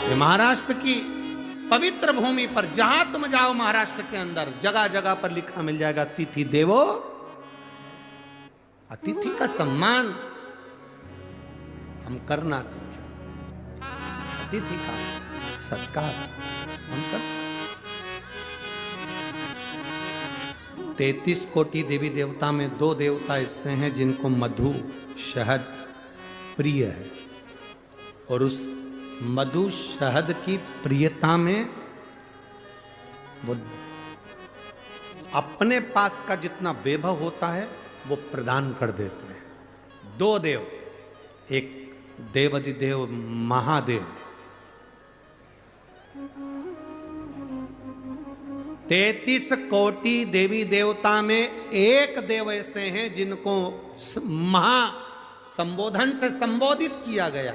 ये महाराष्ट्र की पवित्र भूमि पर जहां तुम जाओ महाराष्ट्र के अंदर जगह जगह पर लिखा मिल जाएगा अतिथि देवो। अतिथि का सम्मान हम करना सीखें, अतिथि का सत्कार हम करना सीखें। 33 कोटि देवी देवता में 2 देवता ऐसे हैं जिनको मधु शहद प्रिय है, और उस मधु शहद की प्रियता में वो अपने पास का जितना वैभव होता है वो प्रदान कर देते हैं। 2 देव, एक देवाधिदेव महादेव, 33 कोटि देवी देवता में एक देव ऐसे हैं जिनको महा संबोधन से संबोधित किया गया।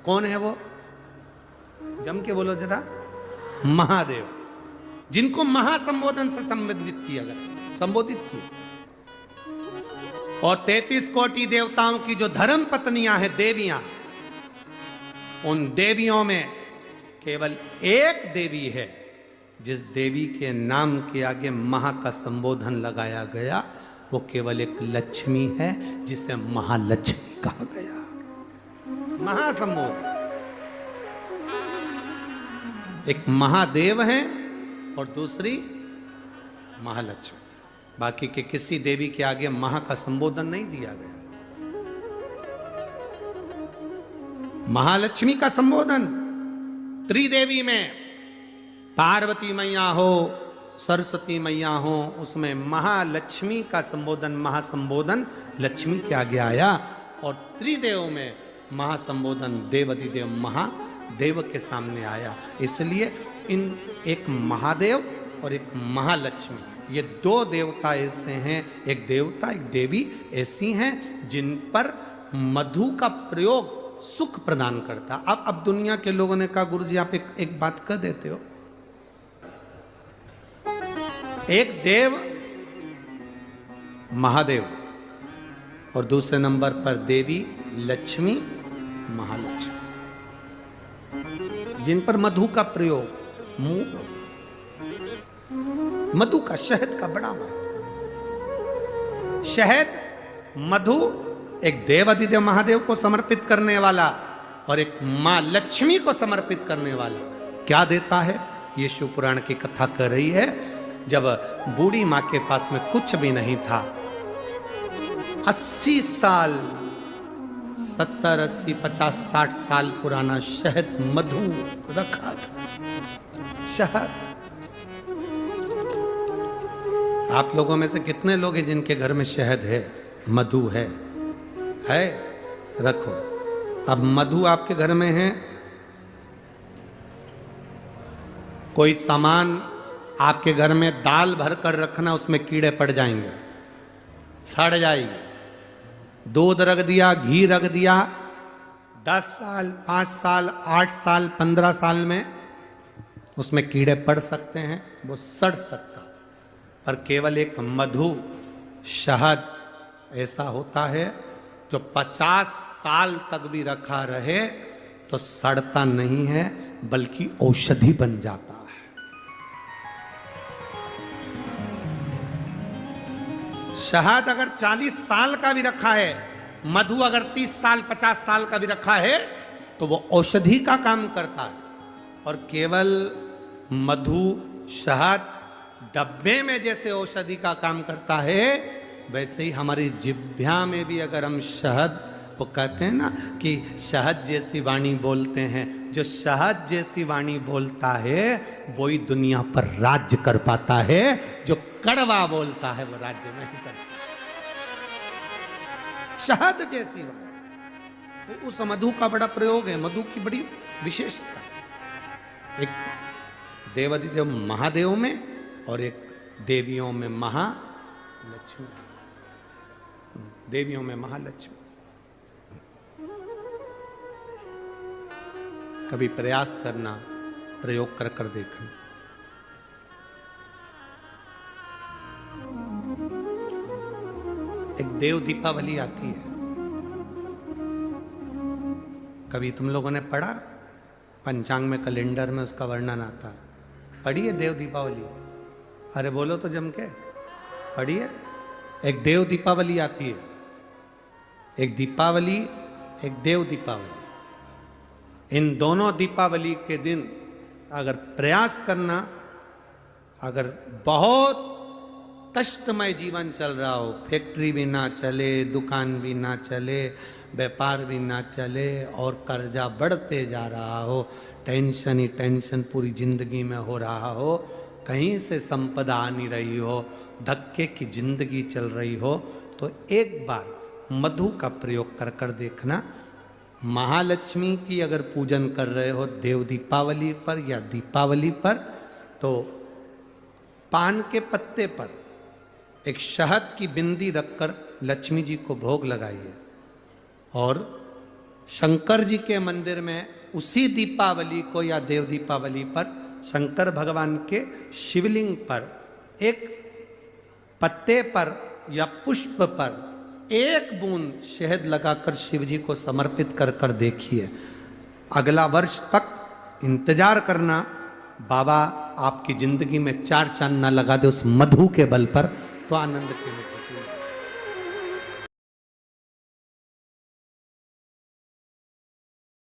कौन है वो? जम के बोलो जरा। महादेव, जिनको महासंबोधन से संबोधित किया गया, संबोधित किया। और 33 कोटि देवताओं की जो धर्म पत्नियां हैं, देवियां, उन देवियों में केवल एक देवी है जिस देवी के नाम के आगे महा का संबोधन लगाया गया, वो केवल एक लक्ष्मी है जिसे महालक्ष्मी कहा गया। महासंबोधन, एक महादेव है और दूसरी महालक्ष्मी। बाकी के किसी देवी के आगे महा का संबोधन नहीं दिया गया। महालक्ष्मी का संबोधन त्रिदेवी में, पार्वती मैया हो, सरस्वती मैया हो, उसमें महालक्ष्मी का संबोधन, महासंबोधन लक्ष्मी के आगे आया। और त्रिदेव में महासंबोधन देवाधिदेव महादेव के सामने आया। इसलिए इन एक महादेव और एक महालक्ष्मी, ये 2 देवता ऐसे हैं, एक देवता एक देवी ऐसी हैं जिन पर मधु का प्रयोग सुख प्रदान करता। अब दुनिया के लोगों ने कहा गुरुजी आप एक बात कह देते हो, एक देव महादेव और दूसरे नंबर पर देवी लक्ष्मी महालक्ष्मी, जिन पर मधु का प्रयोग, मधु का, शहद का बड़ा महत्व। शहद, मधु एक देवाधिदेव महादेव को समर्पित करने वाला और एक मां लक्ष्मी को समर्पित करने वाला क्या देता है? ये शिव पुराण की कथा कर रही है। जब बूढ़ी मां के पास में कुछ भी नहीं था, 80 साल, 70, 80, 50, 60 साल पुराना शहद मधु रखा था। शहद, आप लोगों में से कितने लोग हैं जिनके घर में शहद है, मधु है? रखो। अब मधु आपके घर में है, कोई सामान आपके घर में दाल भर कर रखना, उसमें कीड़े पड़ जाएंगे, सड़ जाएंगे। दूध रख दिया, घी रख दिया, 10 साल, 5 साल, 8 साल, 15 साल में उसमें कीड़े पड़ सकते हैं, वो सड़ सकता। पर केवल एक मधु शहद ऐसा होता है जो 50 साल तक भी रखा रहे तो सड़ता नहीं है, बल्कि औषधि बन जाता है। शहद अगर 40 साल का भी रखा है, मधु अगर 30 साल 50 साल का भी रखा है तो वो औषधि का काम करता है। और केवल मधु शहद डब्बे में जैसे औषधि का काम करता है, वैसे ही हमारी जिह्वा में भी अगर हम शहद, वो कहते हैं ना कि शहद जैसी वाणी बोलते हैं, जो शहद जैसी वाणी बोलता है वही दुनिया पर राज्य कर पाता है, जो कड़वा बोलता है वो राज्य नहीं करता। शहद जैसी वाणी, उस मधु का बड़ा प्रयोग है, मधु की बड़ी विशेषता। एक देवाधिदेव महादेव में और एक देवियों में महालक्ष्मी, देवियों में महालक्ष्मी। कभी प्रयास करना, प्रयोग कर कर देखना। एक देव दीपावली आती है, कभी तुम लोगों ने पढ़ा? पंचांग में, कैलेंडर में उसका वर्णन आता है। पढ़िए देव दीपावली, अरे बोलो तो जम के पढ़िए। एक देव दीपावली आती है, एक दीपावली, एक देव दीपावली। इन दोनों दीपावली के दिन अगर प्रयास करना, अगर बहुत कष्टमय जीवन चल रहा हो, फैक्ट्री भी ना चले, दुकान भी ना चले, व्यापार भी ना चले और कर्जा बढ़ते जा रहा हो, टेंशन ही टेंशन पूरी जिंदगी में हो रहा हो, कहीं से संपदा आ नहीं रही हो, धक्के की जिंदगी चल रही हो, तो एक बार मधु का प्रयोग कर कर देखना। महालक्ष्मी की अगर पूजन कर रहे हो देव दीपावली पर या दीपावली पर, तो पान के पत्ते पर एक शहद की बिंदी रखकर लक्ष्मी जी को भोग लगाइए और शंकर जी के मंदिर में उसी दीपावली को या देव दीपावली पर शंकर भगवान के शिवलिंग पर एक पत्ते पर या पुष्प पर एक बूंद शहद लगाकर शिव जी को समर्पित कर कर देखिए। अगला वर्ष तक इंतजार करना, बाबा आपकी जिंदगी में चार चांद ना लगा दे उस मधु के बल पर, तो आनंद के लिए